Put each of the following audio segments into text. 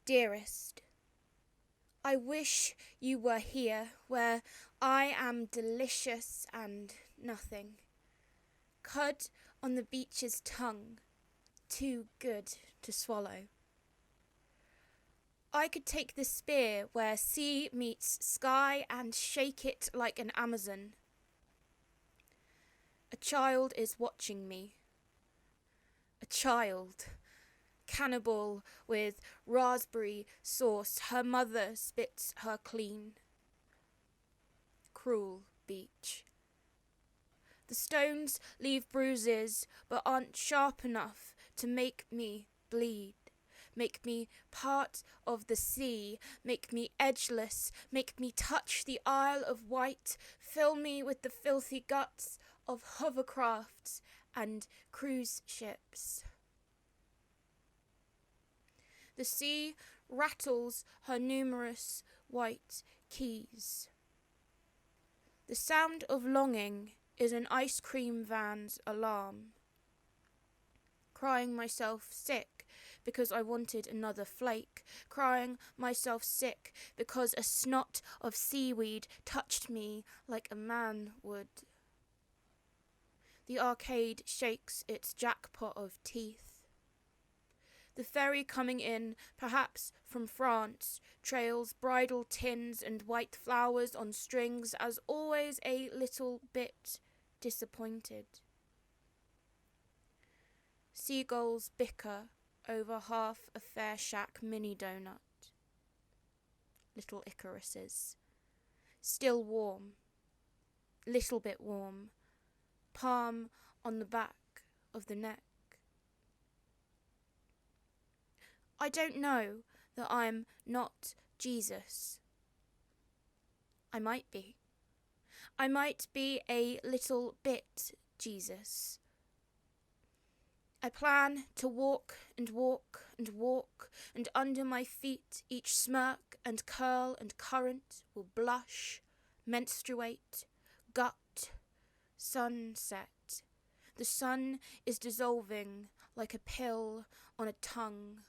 Dearest, I wish you were here where I am delicious and nothing. Cud on the beach's tongue, too good to swallow. I could take the spear where sea meets sky and shake it like an Amazon. A child is watching me. A child. Cannibal with raspberry sauce, her mother spits her clean. Cruel beach. The stones leave bruises but aren't sharp enough to make me bleed. Make me part of the sea, make me edgeless, make me touch the Isle of Wight, fill me with the filthy guts of hovercrafts and cruise ships. The sea rattles her numerous white keys. The sound of longing is an ice cream van's alarm. Crying myself sick because I wanted another flake. Crying myself sick because a snot of seaweed touched me like a man would. The arcade shakes its jackpot of teeth. The ferry coming in, perhaps from France, trails bridal tins and white flowers on strings, as always a little bit disappointed. Seagulls bicker over half a Fair Shack mini donut. Little Icaruses. Still warm. Little bit warm. Palm on the back of the neck. I don't know that I'm not Jesus. I might be. I might be a little bit Jesus. I plan to walk and walk and walk, and under my feet each smirk and curl and current will blush, menstruate, gut, sunset. The sun is dissolving like a pill on a tongue.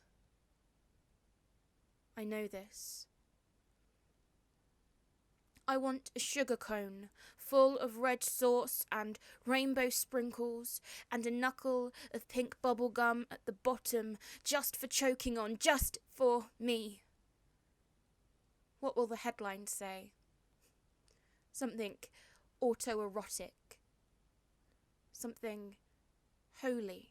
I know this. I want a sugar cone full of red sauce and rainbow sprinkles and a knuckle of pink bubble gum at the bottom just for choking on, just for me. What will the headline say? Something autoerotic. Something holy.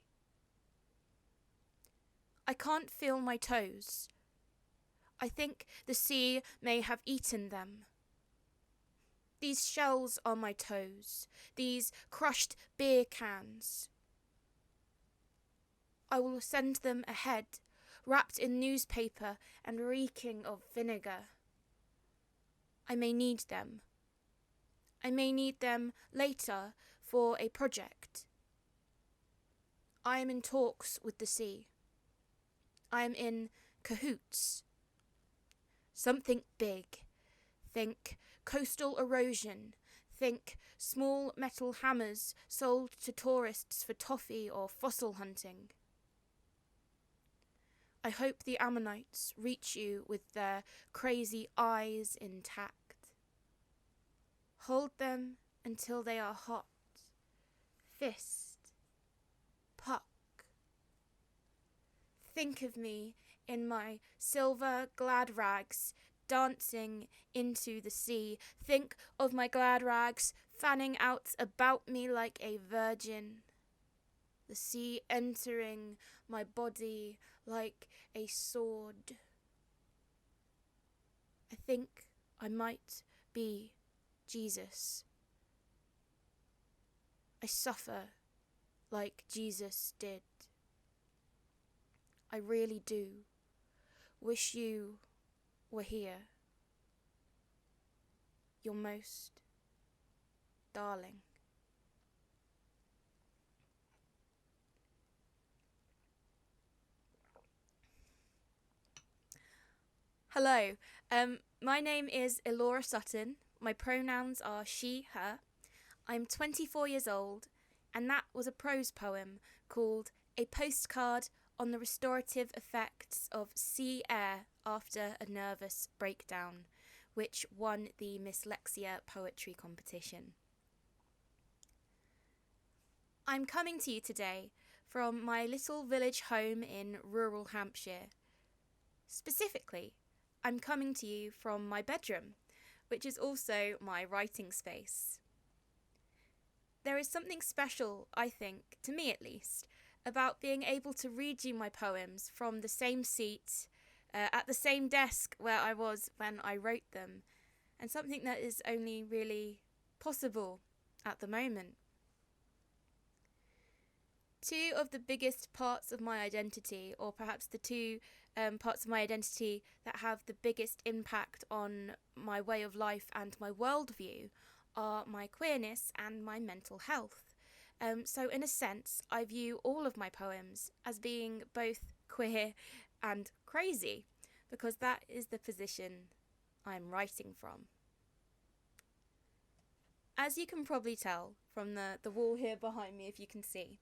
I can't feel my toes. I think the sea may have eaten them. These shells are my toes, these crushed beer cans. I will send them ahead, wrapped in newspaper and reeking of vinegar. I may need them. I may need them later for a project. I am in talks with the sea. I am in cahoots. Something big. Think coastal erosion. Think small metal hammers sold to tourists for toffee or fossil hunting. I hope the Ammonites reach you with their crazy eyes intact. Hold them until they are hot. Fist. Puck. Think of me in my silver glad rags dancing into the sea. Think of my glad rags fanning out about me like a virgin. The sea entering my body like a sword. I think I might be Jesus. I suffer like Jesus did. I really do wish you were here. Your most darling. Hello, my name is Elora Sutton. My pronouns are she, her. I'm 24 years old, and that was a prose poem called A Postcard on the restorative effects of sea air after a nervous breakdown, which won the Miss Lexia Poetry Competition. I'm coming to you today from my little village home in rural Hampshire. Specifically, I'm coming to you from my bedroom, which is also my writing space. There is something special, I think, to me at least, about being able to read you my poems from the same seat, at the same desk where I was when I wrote them, and something that is only really possible at the moment. Two of the biggest parts of my identity, or perhaps the two parts of my identity that have the biggest impact on my way of life and my worldview, are my queerness and my mental health. So in a sense, I view all of my poems as being both queer and crazy, because that is the position I'm writing from. As you can probably tell from the wall here behind me, if you can see,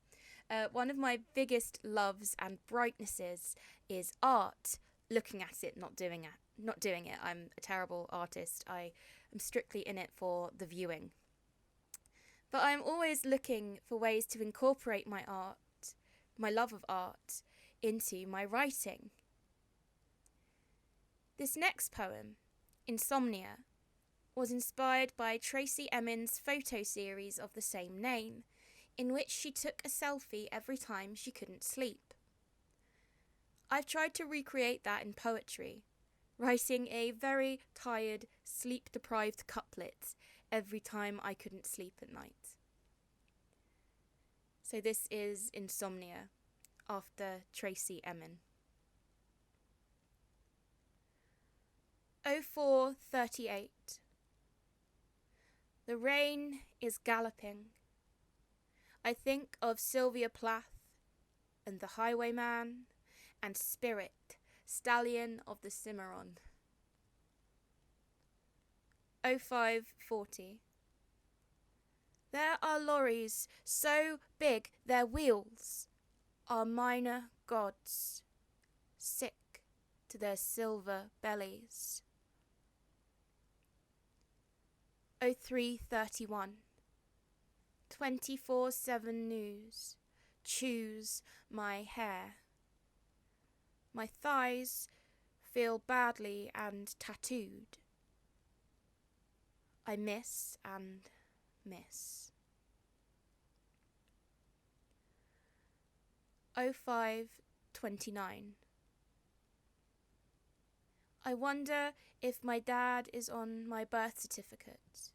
one of my biggest loves and brightnesses is art. Looking at it, not doing it. I'm a terrible artist. I am strictly in it for the viewing. But I'm always looking for ways to incorporate my art, my love of art, into my writing. This next poem, Insomnia, was inspired by Tracey Emin's photo series of the same name, in which she took a selfie every time she couldn't sleep. I've tried to recreate that in poetry, writing a very tired, sleep-deprived couplet every time I couldn't sleep at night. So this is Insomnia, after Tracey Emin. 04:38. The rain is galloping. I think of Sylvia Plath and the Highwayman and Spirit, stallion of the Cimarron. 05:40. There are lorries so big their wheels are minor gods, sick to their silver bellies. 03:31. 24/7 news. Choose my hair. My thighs feel badly and tattooed. I miss and miss. 05:29. I wonder if my dad is on my birth certificate.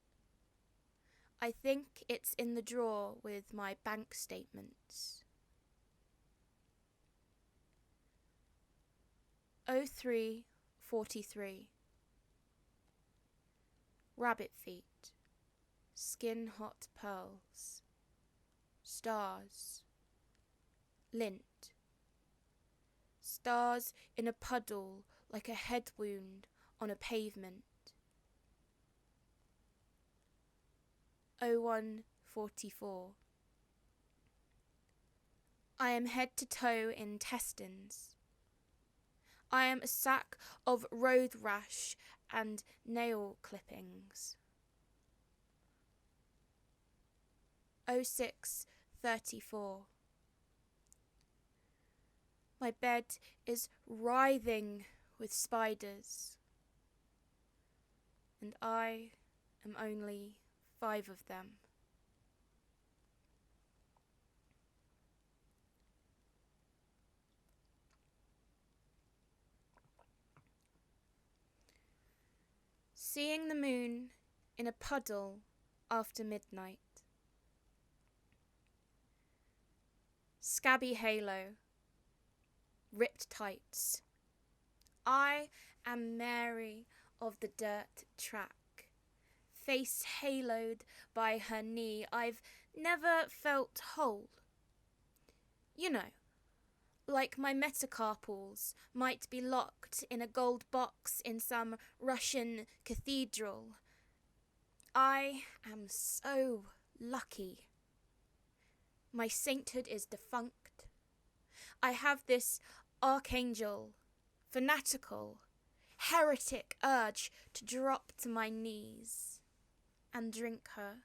I think it's in the drawer with my bank statements. 03:43. Rabbit feet, skin hot pearls, stars, lint, stars in a puddle like a head wound on a pavement. 01:44. I am head to toe in intestines. I am a sack of road rash and nail clippings. 06:34. My bed is writhing with spiders, and I am only 5 of them. Seeing the moon in a puddle after midnight. Scabby halo, ripped tights. I am Mary of the dirt track, face haloed by her knee. I've never felt whole. You know, like my metacarpals might be locked in a gold box in some Russian cathedral. I am so lucky. My sainthood is defunct. I have this archangel, fanatical, heretic urge to drop to my knees and drink her,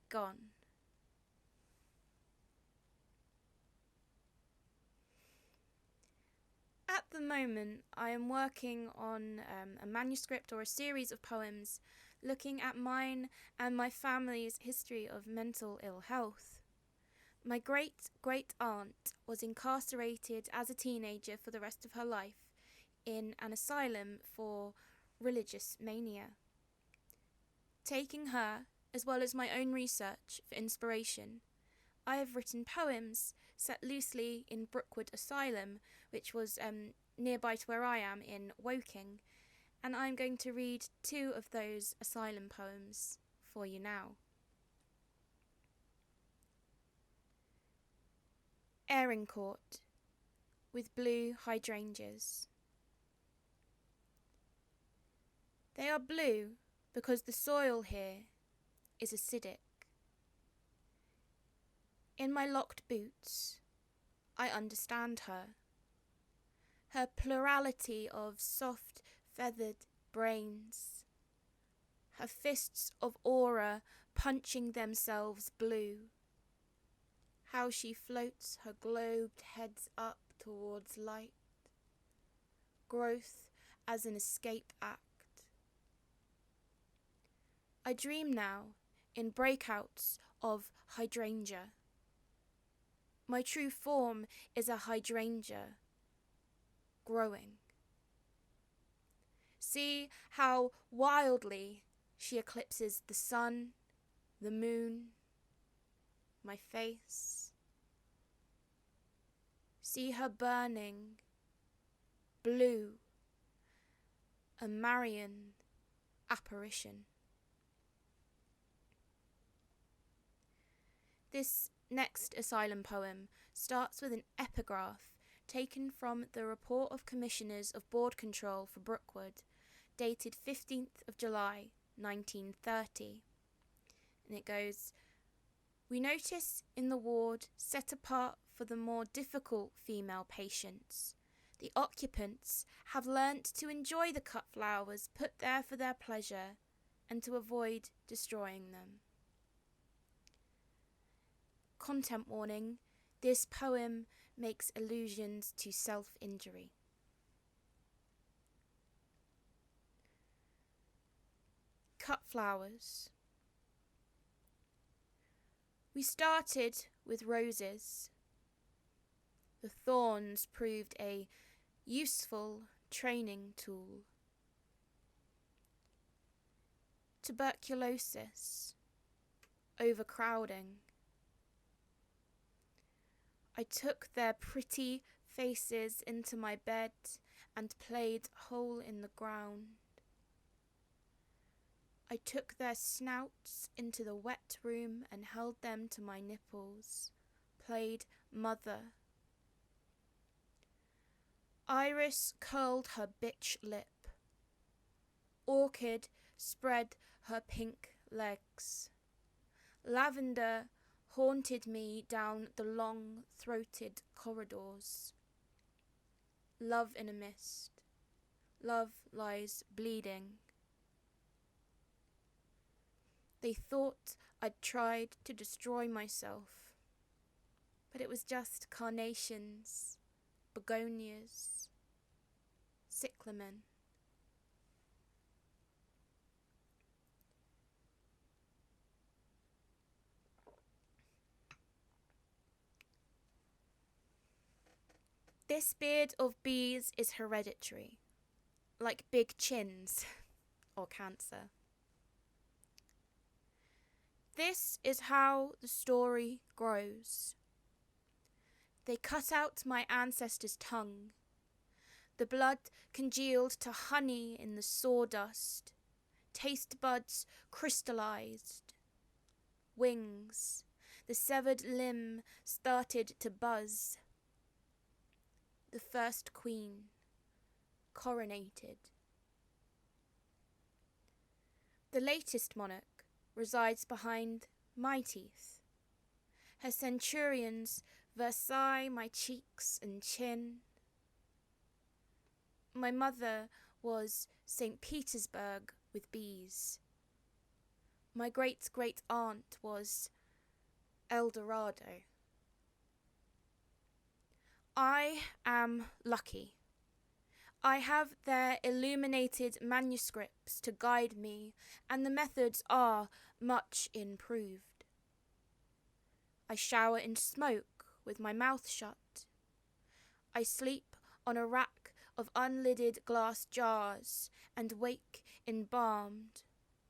gone. At the moment, I am working on a manuscript or a series of poems looking at mine and my family's history of mental ill health. My great-great-aunt was incarcerated as a teenager for the rest of her life in an asylum for religious mania. Taking her, as well as my own research for inspiration, I have written poems set loosely in Brookwood Asylum, which was nearby to where I am in Woking, and I'm going to read 2 of those asylum poems for you now. Airing Court with blue hydrangeas. They are blue because the soil here is acidic. In my locked boots, I understand her. Her plurality of soft, feathered brains. Her fists of aura punching themselves blue. How she floats her globed heads up towards light. Growth as an escape act. I dream now in breakouts of hydrangea. My true form is a hydrangea, growing. See how wildly she eclipses the sun, the moon, my face. See her burning, blue, a Marian apparition. This next asylum poem starts with an epigraph taken from the Report of Commissioners of Board Control for Brookwood, dated 15th of July 1930. And it goes, "We notice in the ward set apart for the more difficult female patients, the occupants have learnt to enjoy the cut flowers put there for their pleasure and to avoid destroying them." Content warning, this poem makes allusions to self-injury. Cut flowers. We started with roses. The thorns proved a useful training tool. Tuberculosis. Overcrowding. I took their pretty faces into my bed and played hole in the ground. I took their snouts into the wet room and held them to my nipples, played mother. Iris curled her bitch lip. Orchid spread her pink legs. Lavender haunted me down the long-throated corridors. Love in a mist. Love lies bleeding. They thought I'd tried to destroy myself, but it was just carnations, begonias, cyclamen. This beard of bees is hereditary, like big chins or cancer. This is how the story grows. They cut out my ancestors' tongue. The blood congealed to honey in the sawdust. Taste buds crystallized. Wings. The severed limb started to buzz. The first queen, coronated. The latest monarch resides behind my teeth. Her centurions Versailles my cheeks and chin. My mother was St. Petersburg with bees. My great-great-aunt was El Dorado. I am lucky. I have their illuminated manuscripts to guide me, and the methods are much improved. I shower in smoke with my mouth shut. I sleep on a rack of unlidded glass jars and wake embalmed,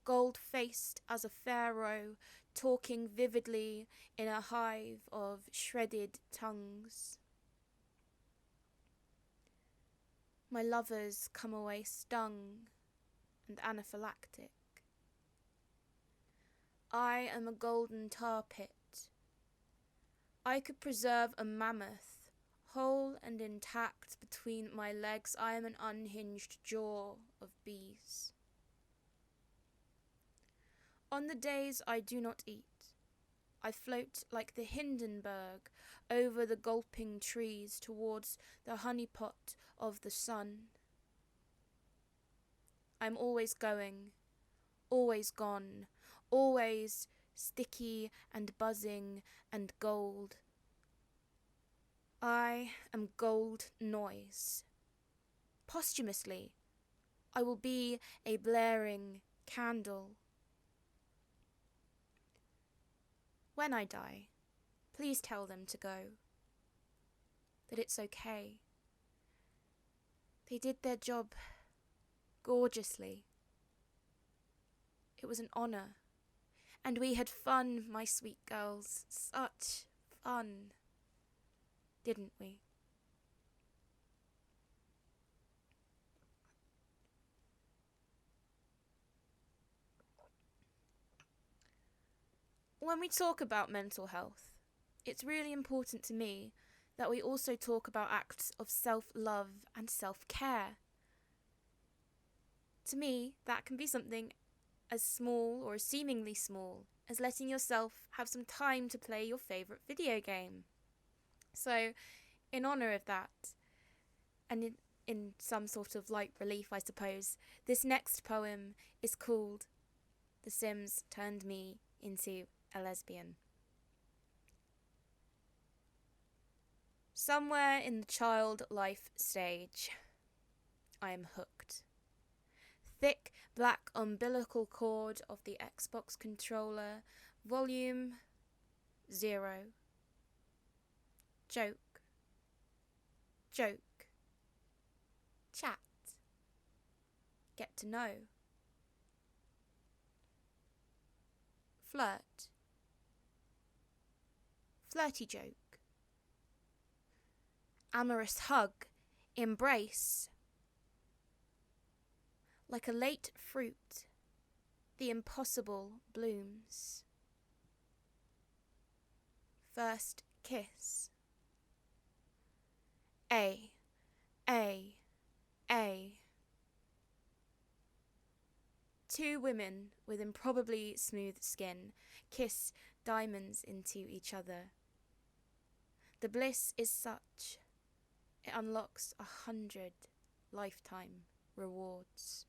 gold-faced as a pharaoh, talking vividly in a hive of shredded tongues. My lovers come away stung and anaphylactic. I am a golden tar pit. I could preserve a mammoth, whole and intact between my legs. I am an unhinged jaw of bees. On the days I do not eat, I float like the Hindenburg over the gulping trees towards the honeypot of the sun. I'm always going, always gone, always sticky and buzzing and gold. I am gold noise. Posthumously, I will be a blaring candle. When I die, please tell them to go. That it's okay. They did their job gorgeously. It was an honor. And we had fun, my sweet girls. Such fun. Didn't we? When we talk about mental health, it's really important to me that we also talk about acts of self-love and self-care. To me, that can be something as small or seemingly small as letting yourself have some time to play your favourite video game. So, in honour of that, and in some sort of light relief, I suppose, this next poem is called The Sims Turned Me Into a Lesbian. Somewhere in the child life stage, I am hooked. Thick black umbilical cord of the Xbox controller, volume 0. Joke. Joke. Chat. Get to know. Flirt. Flirty joke. Amorous hug. Embrace. Like a late fruit, the impossible blooms. First kiss. A. Two women with improbably smooth skin kiss diamonds into each other. The bliss is such, it unlocks 100 lifetime rewards.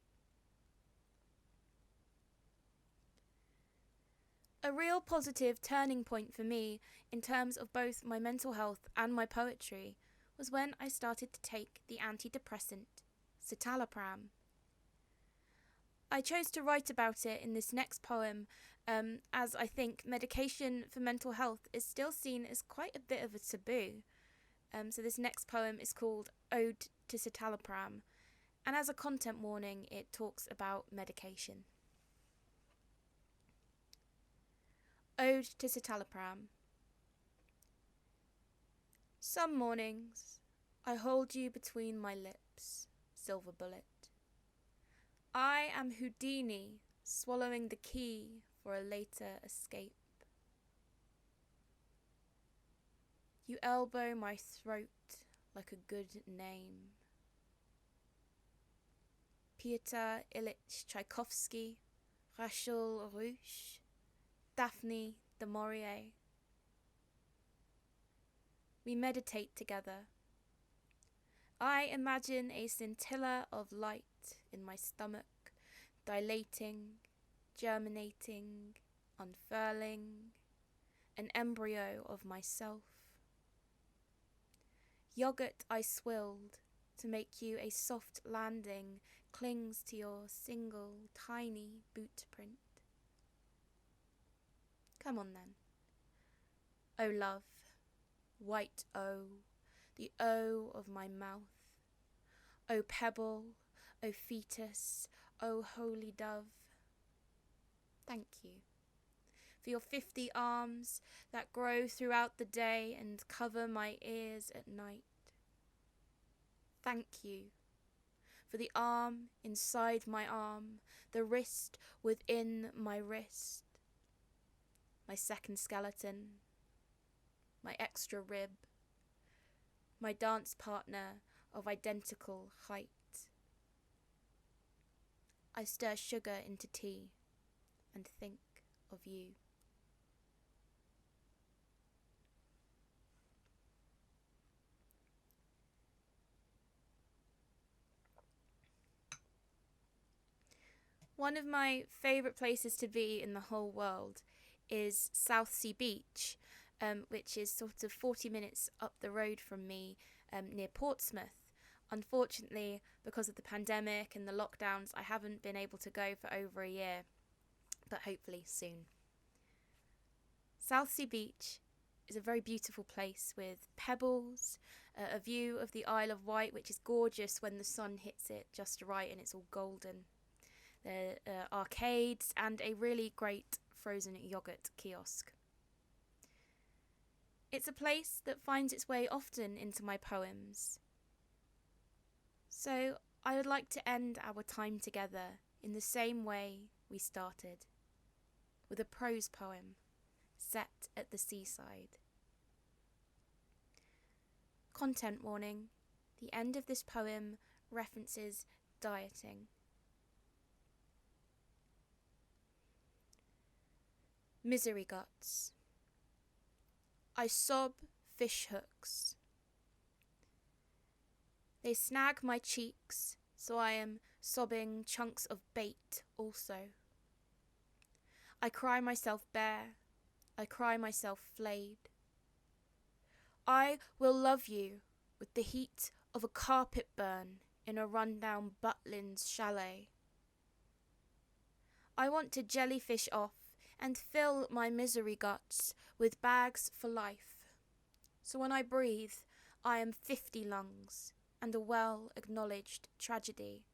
A real positive turning point for me in terms of both my mental health and my poetry was when I started to take the antidepressant citalopram. I chose to write about it in this next poem as I think medication for mental health is still seen as quite a bit of a taboo. So this next poem is called Ode to Citalopram, and as a content warning it talks about medication. Ode to Citalopram. Some mornings I hold you between my lips, silver bullet. I am Houdini, swallowing the key for a later escape. You elbow my throat like a good name. Pyotr Ilyich Tchaikovsky, Rachel Rouche, Daphne du Maurier. We meditate together. I imagine a scintilla of light in my stomach, dilating, germinating, unfurling, an embryo of myself. Yogurt I swilled to make you a soft landing clings to your single tiny boot print. Come on then. O love, white O, the O of my mouth. O pebble, O fetus, O holy dove. Thank you for your 50 arms that grow throughout the day and cover my ears at night. Thank you for the arm inside my arm, the wrist within my wrist, my second skeleton, my extra rib, my dance partner of identical height. I stir sugar into tea and think of you. One of my favourite places to be in the whole world is Southsea Beach, which is sort of 40 minutes up the road from me, near Portsmouth. Unfortunately, because of the pandemic and the lockdowns, I haven't been able to go for over a year, but hopefully soon. Southsea Beach is a very beautiful place with pebbles, a view of the Isle of Wight, which is gorgeous when the sun hits it just right and it's all golden. There are arcades and a really great frozen yogurt kiosk. It's a place that finds its way often into my poems. So I would like to end our time together in the same way we started, with a prose poem set at the seaside. Content warning: the end of this poem references dieting. Misery guts. I sob fish hooks. They snag my cheeks, so I am sobbing chunks of bait also. I cry myself bare. I cry myself flayed. I will love you with the heat of a carpet burn in a rundown Butlins chalet. I want to jellyfish off and fill my misery guts with bags for life. So when I breathe, I am 50 lungs and a well-acknowledged tragedy.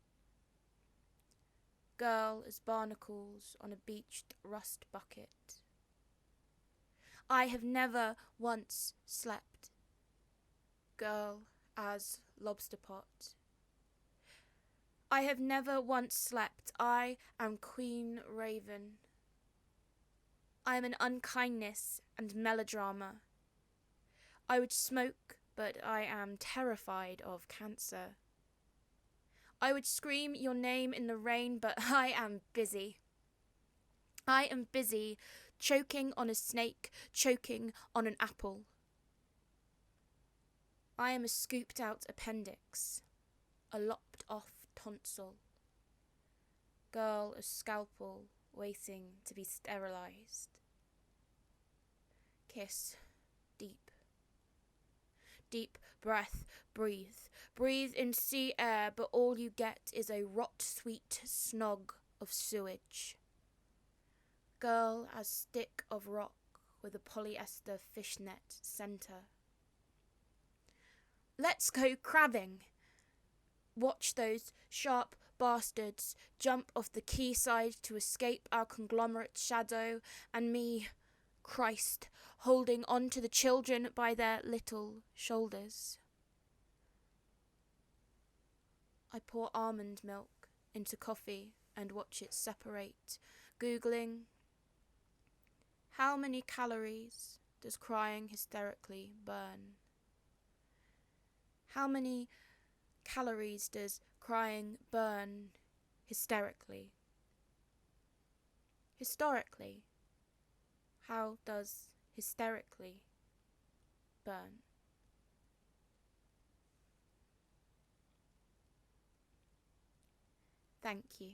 Girl as barnacles on a beached rust bucket. I have never once slept. Girl as lobster pot. I have never once slept. I am Queen Raven. I am an unkindness and melodrama. I would smoke, but I am terrified of cancer. I would scream your name in the rain, but I am busy. I am busy choking on a snake, choking on an apple. I am a scooped out appendix, a lopped off tonsil. Girl a scalpel waiting to be sterilized. Kiss, deep. Deep breath, breathe. Breathe in sea air, but all you get is a rot-sweet snog of sewage. Girl as stick of rock with a polyester fishnet centre. Let's go crabbing. Watch those sharp bastards jump off the quayside to escape our conglomerate shadow, and me, Christ, holding on to the children by their little shoulders. I pour almond milk into coffee and watch it separate, Googling, how many calories does crying hysterically burn? How many calories does crying burn hysterically? Historically, how does hysterically burn? Thank you.